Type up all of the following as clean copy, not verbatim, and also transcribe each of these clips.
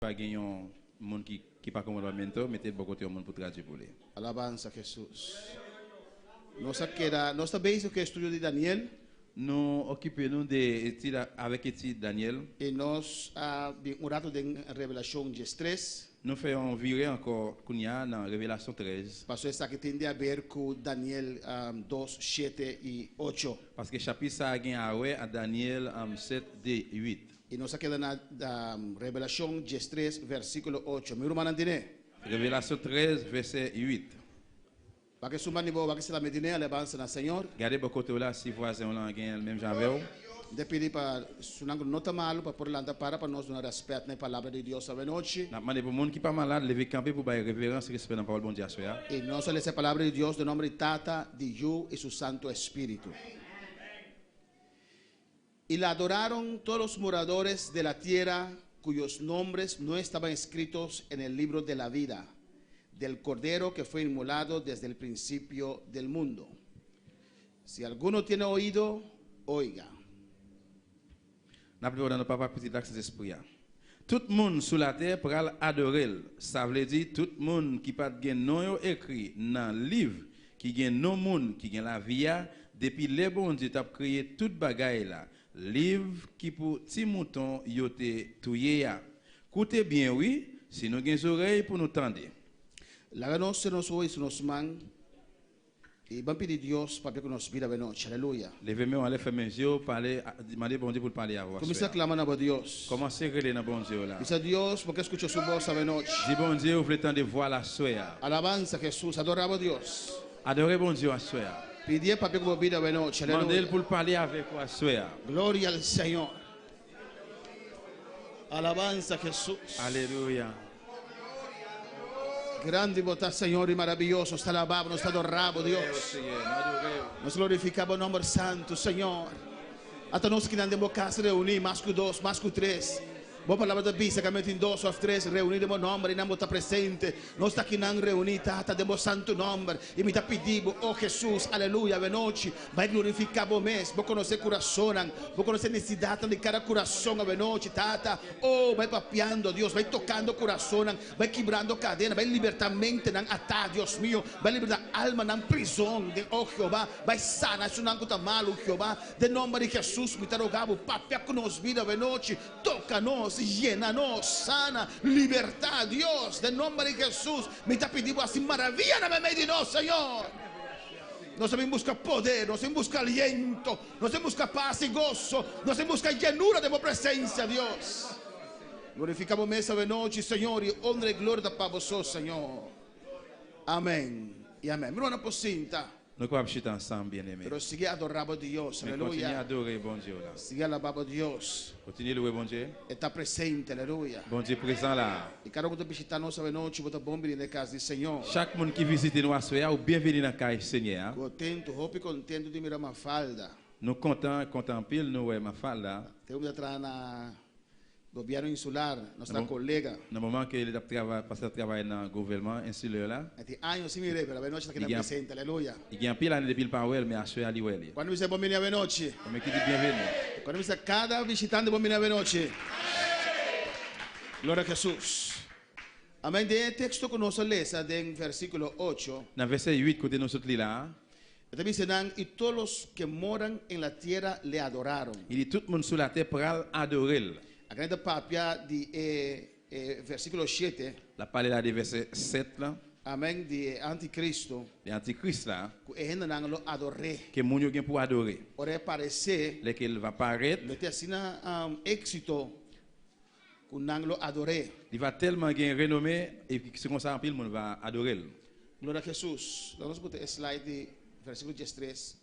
Pas gagner un monde qui pas comme le mentor, mettez de côté un monde pour traduire pour lui. Alabanza a Jesús. No está bezig com o estudo de Daniel. Nous occupons-nous avec étude Daniel. E nós um rato de revelação 13. Nous faisons virer encore Kounia dans Révélation 13. Pastor está que tem a ver com Daniel 2, 7 e 8. Parce que chapitre ça a gagné à Daniel 7, 8. E nós aqui na Revelação 13, versículo 8. Meu irmão Andine. Révélation 13, verset 8. Para que sumani bo, para que se la medine, alabanza na Senhor. Gardez beaucoup côté là si voisin là gagne le même javel. De pedir para sunango nota malo para por landa para nós dar respeito na palavra de Deus a noite. N'a demandé pour monde qui pas malade lever camper pour bailler révérence respect dans parole bon Dieu soya. E nós lemos a palavra de Deus no nome de Tata, de Hijo e su Santo Espírito. Y la adoraron todos los moradores de la tierra cuyos nombres no estaban escritos en el libro de la vida del Cordero que fue inmolado desde el principio del mundo. Si alguno tiene oído, oiga. N'a plus dans papa petit accès esprit. Tout le monde sur la terre pourra adorer. Ça veut dire tout le monde qui pas de nom écrit dans le livre qui gagne non monde qui gagne la vie depuis les bon Dieu t'a créé toute bagaille là. Livre qui pour petit mouton yote touye ya. Écoutez bien oui, si nous gagne oreilles pour nous tendre. La noche nos hoy nos man y van pedir Dios para que nos vida noche. Aleluya. Levez-moi en lève mes yeux parler demander bon Dieu pour parler à vous. Comienza a clamar a Dios. Commencez à crier dans bon Dieu là. Dice Dios porque escucho su voz a noche. Dis bon Dieu, vous voulez tendre voix la soya. Alabanza a Jesús, adoramos a Dios. Adorez bon Dieu à soya. Pedir para que nos vida noche. Demandez pour parler avec vous à soya. Gloria al Señor. Alabanza a Jesús. Alléluia. Grande botar, Senhor, e maravilhoso. Está alabado, nos está adorado, Deus. Nós glorificamos o nome santo, Senhor. Até nós que não temos casa reunir, mais que dois, mais que três. Boa palavra da Bíblia, que em dois ou três reunir o nome e não está presente. Nós está aqui não reunir, tata, demos santo nome. E me está pedindo, oh Jesus, aleluia, a noite. Vai glorificar o mês, vou conhecer coração, vou conhecer necessidade de cada coração a noite, tata. Oh, vai papiando, Deus, vai tocando coração, vai quebrando cadena, vai libertar mente, não atar, Deus meu, vai libertar alma na prisão, de oh Jeová, vai sanar, se não está malo, Jeová, de nome de Jesus, me está rogando, papia com nós vida a noite, toca-nos. Llena-nos, sana, liberdade, Deus, de nome de Jesus, me está pedindo assim maravilha na meio de nós, Senhor. Nós vamos buscar poder, nós vamos buscar aliento, nós vamos buscar paz e gozo, nós vamos buscar llenura de tua presença, Deus. Glorificamos essa noite, Senhor, e honra e glória para você, Senhor. Amém e amém. Meu irmão, aposinta. Nous pouvons chuter ensemble, bien-aimés. Pero sigue adorando a Dios, Mais continuez à aleluya. adorer bon Dieu là. Sigue alabando a Dios. Continuez à louer bon Dieu. Está presente, aleluya. Bon Dieu présent là. E cada um que visitar nós essa noite, bota bom vir na casa do Senhor. Chaque monde qui visite nous à soya ou bienvenue dans la casa Seigneur. Contento, roupa e contento de mirar uma falda. Nous content pile nous ouais ma femme là. Temos entrar na governo insular, nossa colega. Dans le moment que il a travaillé passer travail dans le gouvernement insulaire là. Tem anos sem me ver, a noite está aqui na presente, aleluia. Il y a un pile année depuis le Powell mais à soya li ouais. Quando você bom vir a noite. Comme qui dit bienvenue. Quando você cada visitante bom vir a noite. Glória a Jesus. Amém. De texto que nós lemos, em versículo 8. Dans verset 8 côté nous sommes là. Está dizendo, e todos os que moram em la tierra le adoraram. Il dit tout le monde sur la terre pour adorer. A grande papia de versículo 7. La parole là de verset 7 là. Amém. De anticristo. De antichrist là. Que ainda não lo adoré. Que moun yo gen pour adorer. Ora parecer. Lequel va paraître. Le te assina éxito. Que não lo adoré. Il va tellement gen renommé et que c'est comme ça en pile monde va adorer. Glória a Jesus. Vamos botar slide de versículo 13.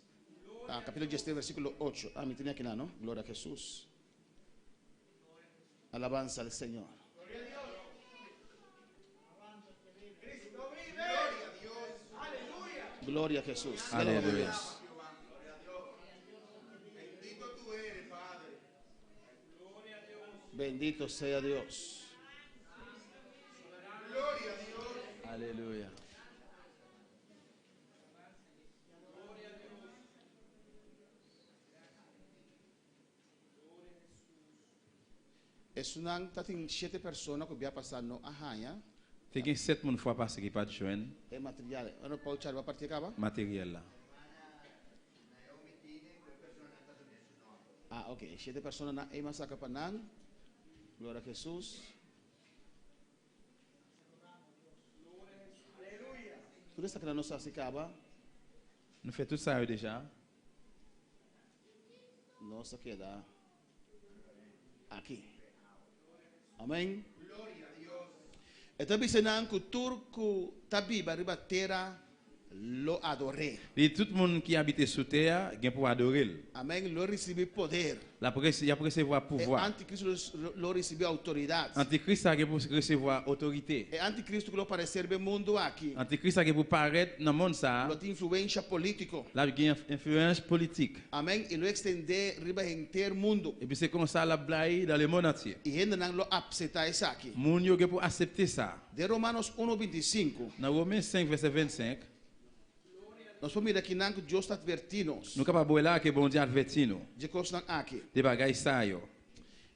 Capítulo 13, versículo 8. Me tinha aqui não? Glória a Jesus. Alabanza al Señor. Gloria a Jesús. Aleluya. Bendito sea Dios. Aleluya. Es unang tating 7 personas que via passar no ahaya. Te gen 7 moun fois passé qui pas de joindre E material. Ano Paul Charles va partir kaba? matériel là. Ah, ok. 7 personas na ema saka panan. Glória a Jesus. Tudo isso aqui na nossa acaba. Nous fait tout ça déjà. Nossa queda aqui. Amém. Então, bisenang que turco tabiba ribatera lo adoré. Et tout le monde qui habite sous terre, gen pour adorer. Amém. Lo recebi poder. Il a pour recevoir E pouvoir. anticristo lo recebi autoridade. Antichrist a gen pour recevoir autorité. E anticristo que lo parecer bem mundo aqui. Antichrist a gen pour paraître dans le monde ça. Lo tem influência político. Là, il y a une influence politique. Amém. E lo extender riba inteiro mundo. Et puis c'est comme ça la blague dans le monde entier. E ainda não lo aceitar isso aqui. Moun yo gen pour accepter ça. De Romanos 1:25. Dans Romains 5 verset 25, Nós vamos ver aqui não que Deus está advertindo. nous capable là que bon Dieu avertit nous. De coisas não aqui. Des bagages ça yo.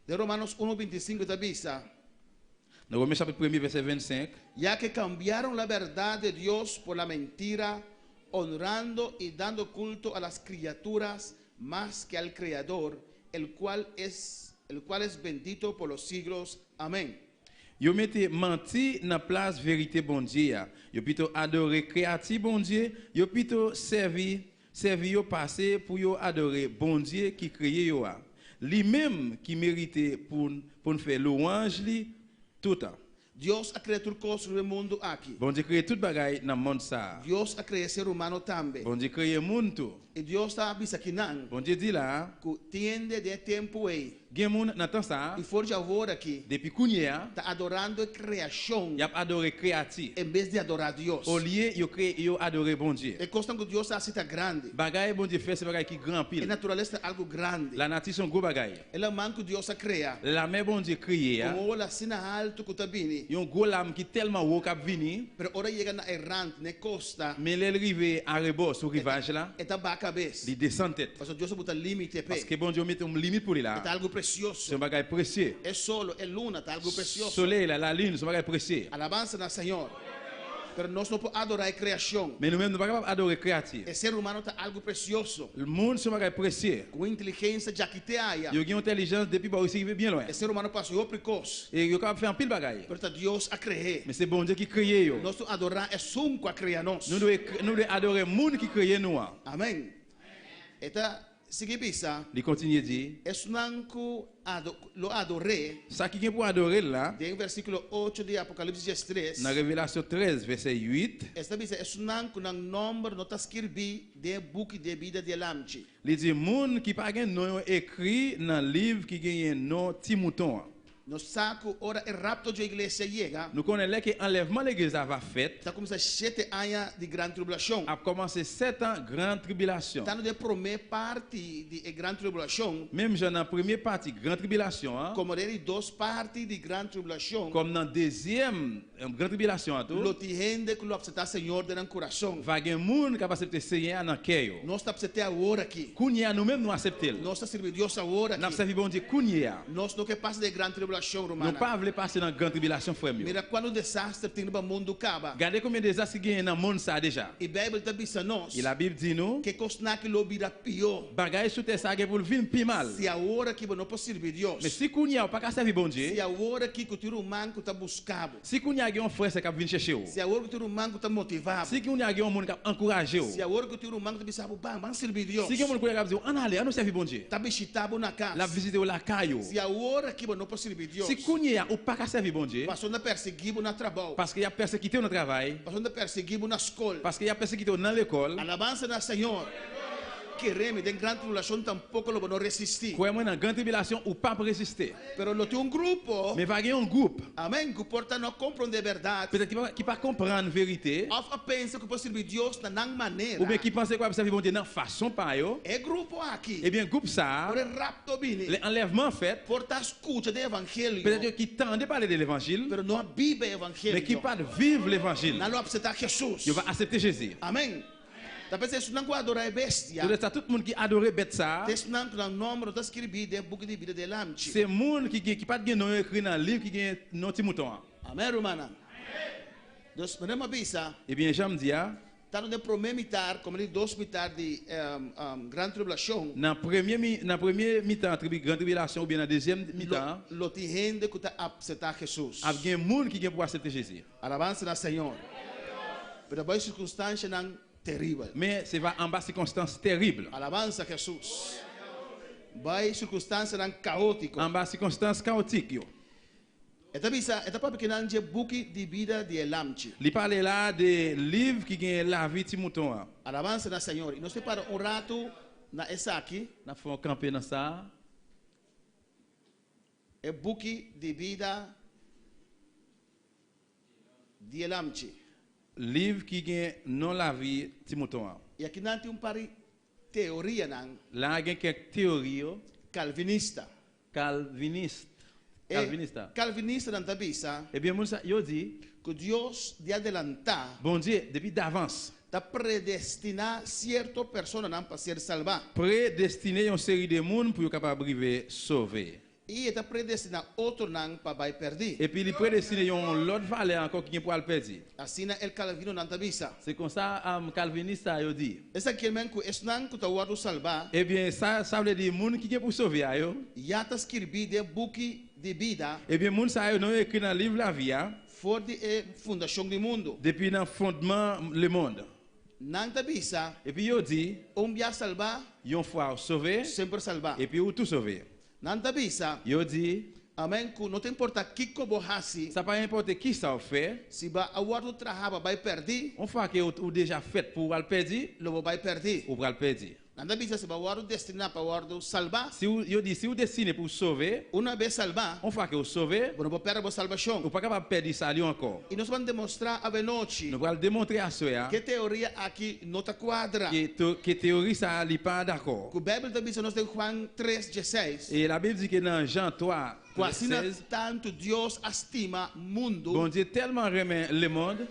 De Romanos 1:25 da Bíblia. Dans Romains chapitre 1 verset 25, Ya que cambiaron la verdad de Dios por la mentira, honrando y dando culto a las criaturas más que al Creador, el cual es bendito por los siglos. Amén. yo mette menti dans place vérité bon Dieu. Yo plutôt adorer créatif bon Dieu, yo plutôt servi yo passé pour yo adorer bon Dieu qui créé yo a. Lui même qui méritait pour faire louange li tout temps. Dios ha creado todo cosas en el mundo aquí. Bon Dieu créé tout bagaille dans monde ça. Dios ha creado ser humano también. Bon Dieu créé monde tout. Y Dios está avisando aquí Bon Dieu dit là, que tiende de tiempo ahí. gen moun dans temps ça, Y for de ahora aquí, depuis kounya, está adorando a creación y a adoré créatif. en vez de adorar a Dios. Au lieu yo adoré bon Dieu. Es cosa que Dios hace está grande. Bagaille bon Dieu fait c'est bagaille qui grand La pile. naturaleza es algo grande. La nature son gros bagaille. Es la man que Dios ha creado. La main bon Dieu créé, Como la sina alto que tabini. yon gros lame qui tellement haut cap vini, Pero ahora llegan a errante, ne costa, mais l'arrivé à rebord sur rivage là, eta baca vez. il descend tête. Parce que Dios bota límite Parce pe. que bon Dieu met une limite pour lui là. Está algo C'est precioso. un bagaille précieux. Es solo, es luna, está algo precioso. Soleil là, la lune, c'est un bagaille précieux. Alabanza al Señor. Pero no podemos adorar a creación. Mais nous-mêmes nous pas capable adorer créatif. El ser humano está algo precioso. Le monde c'est un bagaille précieux. Com inteligência já que te haya. Yo gen intelligence depuis ba aussi bien loin. El ser humano passou precoce. Et yo capable faire un pile bagaille. Pero está Dios a creer. Mais c'est bon Dieu qui créé yo. Nós adorar é sunco a criar nós. Nous devons adorer monde qui créé nous. Amém. Eta sigue bisa. Il continue dire, Es nanco lo adoré. ça qui est pour adorer là, Em versículo 8 de Apocalipse 3. dans Révélation 13 verset 8, Esta bisa es nanco nang nombre não está escrito de book de vida de lamchi. il dit monde qui pas gen nom écrit dans livre qui gagne nom petit mouton. No saco ora el rapto de igreja chega. Nous connaissons que enlèvement l'église a fait, Está começando 7 anos de grande tribulação. a commencé 7 ans grande tribulation. Está no de primeira parte de grande tribulação. Même dans la première partie grande tribulation, hein, Como ele duas partes de grande tribulação. comme dans la deuxième grande tribulation Lo tout, te rende que lo aceitar Senhor de coração. va gen monde qui va accepter Seigneur dans cœur. Nós está aceitar agora aqui. Kounya nous même nous accepter. Nós está servir Deus agora N'a aqui. servi bon Dieu kounya. Nós não que passa de grande tribulação Nous romana. pas voulons passer dans grande tribulation frère. Mira quando o desastre tem no mundo acaba. Regardez combien de désastres il y a dans le monde ça déjà. E a Bíblia está dizendo nós Et la Bible dit nous, que cosna que lo vira pior. bagaille sous terre ça pour le vivre plus mal. Se agora que não pode servir Deus. Mais si kounya ou pas qu'à servir bon Dieu, Se agora que o tiro manco está buscado. si kounya a un frère c'est qui vient chercher ou. Se agora que o tiro manco está motivado. Si kounya a un monde qui encourager ou. Se agora que o tiro manco está pensando, vamos servir Deus. Si quelqu'un qui dire on allez, on servir bon Dieu. Está bichitado na casa. La visiter ou la caillou. Se agora que não pode servir Deus. Si kounya ou pas qu'à servir bon Dieu, Passando a perseguir no trabalho. parce qu'il y a persécuté au travail, Passando a perseguir na escola. parce qu'il y a persécuté dans l'école, Alabança na Senhor. Queremos, em grande tribulação, tampouco lo não resistir. croyez-moi dans grande tribulation ou pas résister. Pero lo tem grupo. Mais va y avoir un groupe, Amém. Que porta não compreende a verdade. peut-être qui pas comprendre la vérité, Of pensa que pode servir Deus na não maneira. ou bien qui pense qu'on va servir bon Dieu dans façon pas yo. É grupo aqui. Eh bien groupe ça, Por el rapto bini. l'enlèvement fait, Porta escuta de evangelho. peut-être qui tendait parler de l'évangile, Pero não vive mais qui evangelho. pas vivre l'évangile. Não lo aceitar Jesus. Il va accepter Jésus. Amém. Tapi se sunang ko adorar bestia. Tout ça, tout le monde qui adore bête ça, Te sunang ko nang nombre tá escrevi de book de vida de lamchi. c'est monde qui pas de nom écrit dans le livre qui gagne non petit mouton. Amém, romana. Dus menema bisa, Eh bien, j'aime dire, tá no de primeiro mitar, como de dois mitar de grande tribulação. dans premier mi-temps grande tribulation ou bien dans deuxième mi-temps, Lo ti gente que tá aceitar Jesus. il y a des gens qui gagne pour accepter Jésus. Alabança na Senhor. Pero boa circunstância não terrível. Mais c'est va en bas circonstances terribles. Alabança Jesus. Boa circunstância não caótico. En bas circonstances chaotiques. Eta bisa, eta pa pequenan je buki de vida de lamchi. Il parle là des livres qui gagnent la vie de mouton. Alabança na Senhor. E nós para rato na essa aqui, Nous faisons camper dans ça. é buki de vida de lamchi. Livre qui gagne non la vie de mouton. E aqui não tem pari teoria não Là, il y a quelques théories calvinista. calvinistes. Calvinista não tá bisa Eh bien, yo dit, que Deus de adelantar bon Dieu, depuis d'avance, tá predestinar certa persona não para ser salva. prédestiné une série de monde pour être capable de sauver. E está predestinar outro não para vai perder. Et puis, il prédestiné une autre valeur encore qui est pour le perdre. Assim el Calvino não tá bisa. C'est comme ça, calviniste a dit. Essa aqui mesmo que es não que tá guardo salvar. Eh bien, ça veut dire monde qui est pour sauver. Já tá escrevi de buki de vida Eh bien, monde ça non écrit dans le livre la vie, for de fundação do mundo. depuis le fondement le monde. Não tá bisa, Et puis, il dit, já salvar, une fois sauvé, sempre salvar. et puis tout sauvé. Não tá bisa, Il dit, amém, que não te importa que como hasi, ça pas importe qui ça fait, se va a guardo trabalho vai perder, une fois que vous déjà fait pour le perdre, lo vai perder. ou pour le perdre. Não tá bisa se va guardo destinar para guardo salvar, Si vous dit, si vous destinez pour sauver, uma vez salvar, une fois que vous sauvez, não vai perder a salvação. vous pas capable de perdre ça encore. E nós vamos demonstrar a noite Nous allons démontrer à cela que teoria aqui não tá quadra. que théorie ça n'est pas d'accord. Que a Bíblia também diz nós de Juan 3:16. Et la Bible dit que dans Jean 3, Assim 16, tanto Deus estima mundo bon Dieu tellement remet le monde,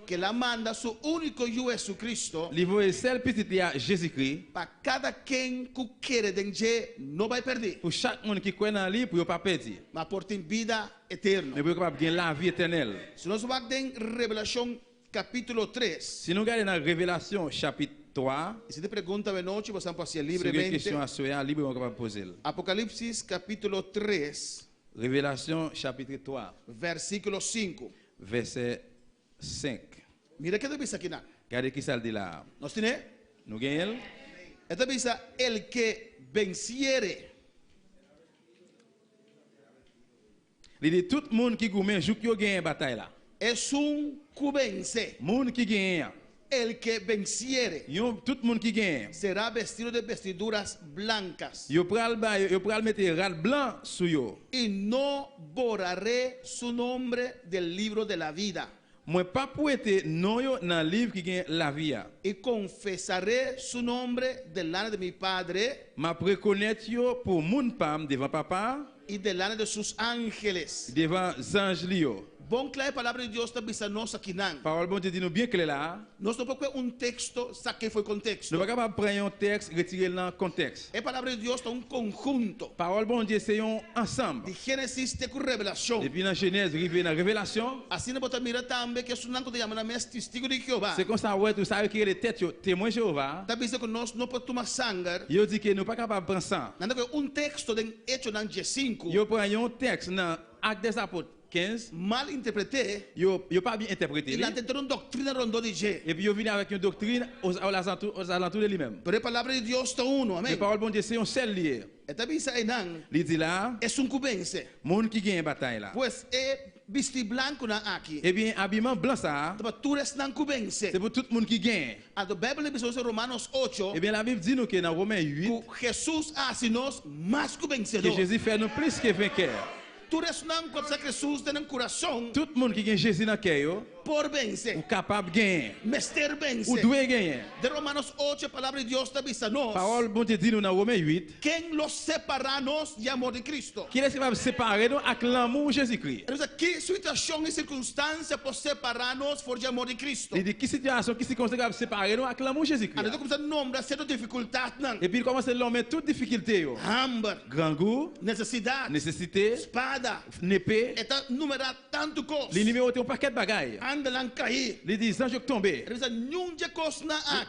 que ela manda seu único Jesus Cristo il voit seul petit à Jésus-Christ, para cada quem que quer dengue não vai perder, pour chaque monde qui croit en lui, pour ne pas perdre, mas por ter vida eterna. mais pour capable gagner la vie éternelle. Se nós vamos em Revelação capítulo 3, Si nous regardons dans Révélation chapitre 3, e se te pergunta de noite, você pode ser si vous avez une livremente. question à cela, libre, on est capable de poser. Apocalipse capítulo 3, Révélation chapitre 3, versículo 5. verset 5. Mira que te diz aqui, não. Regardez qui ça dit là. Nós temos, Nous gagnons. esta diz, el que venciere. Il dit tout le monde qui gourmet, joue qui gagne une bataille là. Es que vence. Monde qui gagne. El que venciere Tout le monde qui gagne. será vestido de vestiduras blancas Yo pral mettre ral blanc sur yo. y no borraré su nombre del libro de la vida Moi pas pour être non yo dans livre qui gagne la vie. y confesaré su nombre delante de mi Padre Ma reconnaître yo pour mon pam devant papa, y delante de sus ángeles. devant ange yo. Bom, claro, a palavra de Deus está bisa nós aqui não. Parole bon Dieu dit nous bien clair là. Nós não podemos texto, saque foi contexto. Nous pas capable prendre un texte retirer dans contexte. A palavra de Deus é conjunto Parole bon Dieu c'est un ensemble. de Gênesis até com Revelação. Depuis dans Genèse arrivé dans Révélation, Assim não pode mirar também que isso não te chama na mes testigo de Jeová. c'est comme ça ouais tout ça qui est les têtes yo témoin Jéhovah. Está bisa que nós não podemos tomar sangue. Yo dit que nous pas capable prendre ça. Nada que texto de Hecho dans G5 Yo prend un texte dans Actes des Apôtres 15, mal interprété. yo pas bien interprété. Il a tenté une doctrine rondou de G. Et puis yo vient avec une doctrine aux alentours de lui-même. Pero a palavra de Deus está uno, La amém. parole bon Dieu c'est un seul lié. Está bisa aí não. Il dit là, É cubence. monde qui gagne bataille là. Pois é vestir branco na aqui. Eh bien habillement blanc ça, Então tu res não cubence. c'est pour tout le monde qui gagne. A do Bíblia diz em Romanos 8 Eh bien la Bible dit nous que dans Romains 8 que Jesus assinou mais que vencedor. Jésus fait nous plus que vainqueur. Tu res não com que Jesus tem no coração Tout le monde qui gagne Jésus dans le cœur, por vencer. ou capable gagner, Mester ou vencer. doit gagner. De Romanos 8, palabra de Dios te avisa nos. Parole bon Dieu dit nous dans Romains 8, ¿Quién los separanos de amor de Cristo? qui est capable de séparer nous avec l'amour de Jésus-Christ. Entonces, ¿qué situación y circunstancia por separarnos por amor de Cristo? Il dit qui situation, qui circonstance capable de séparer nous avec l'amour de Jésus-Christ. Entonces, comienza a nombrar ciertas dificultades. Et puis il commence à nommer toutes difficultés. Hambre, Grand goût, necesidad, nécessité, espada. épée, Está numerado tanto cosas. les numéros un paquet de bagailles. Andalan cair. Il dit anges tombés. Entonces, nunca cosa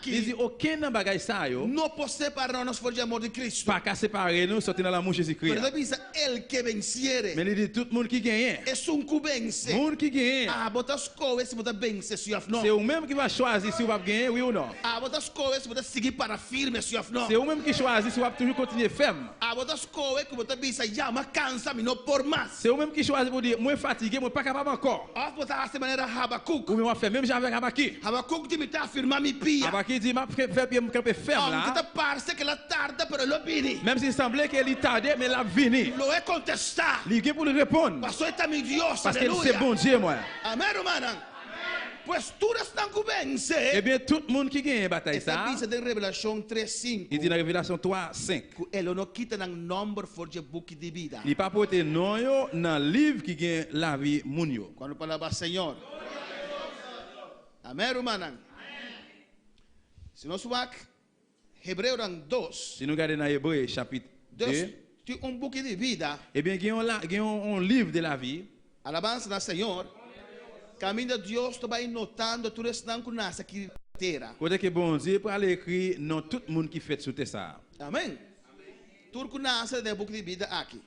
Il dit aquí aucun bagage ça yo no por separarnos por amor de Cristo. pas qu'à séparer nous sortir dans l'amour de Jésus-Christ. Pero avisa el que venciere. Mais il dit tout le monde qui gagne. Es un que vence. Monde qui gagne. Ah, botas coes, botas vence, si of no. C'est vous-même qui va choisir si vous va gagner oui ou non. Ah, botas coes, botas seguir para firme, si of no. C'est vous-même qui choisit si vous va toujours continuer ferme. Ah, botas coes, que botas visa, ya me cansa, mi no por más. C'est vous-même qui choisit pour dire moi fatigué, moi pas capable encore. Ah, botas hace manera Habacuc. Ou bien on va faire même j'avais Habakkuk. Habacuc te mita afirma mi pia. Habakkuk dit m'a faire bien me camper ferme Aunque te là. parece que la tarde, pero lo vini. Même s'il semblait qu'elle est tardée mais la vini. Lo he contestado. Il vient pour lui répondre Pasó esta mi Dios, parce que c'est aleluya. bon Dieu moi. Amén, hermana. Pues tú eres tan que Eh vence. bien tout le monde qui gagne bataille Esta ça. dice de Revelación 3:5. Il dit dans Révélation 3, 5. Ele no quita ng number for the book de vida. Il pas porté non yo dans livre qui gagne la vie moun yo. Cuando palabra Señor. Amén, hermana. Si no subak, Hebreo 2. Si nous regardons dans Hébreu chapitre 2, Tu un book de vida. eh bien gagne un livre de la vie. Alabanza al Señor. Camino de Dios te va notando tu eres tan kunasa ki terra. Côté que bon Dieu pour aller écrire non tout le monde qui fait sous ça. Amén. Tu kunasa de book de vida aqui.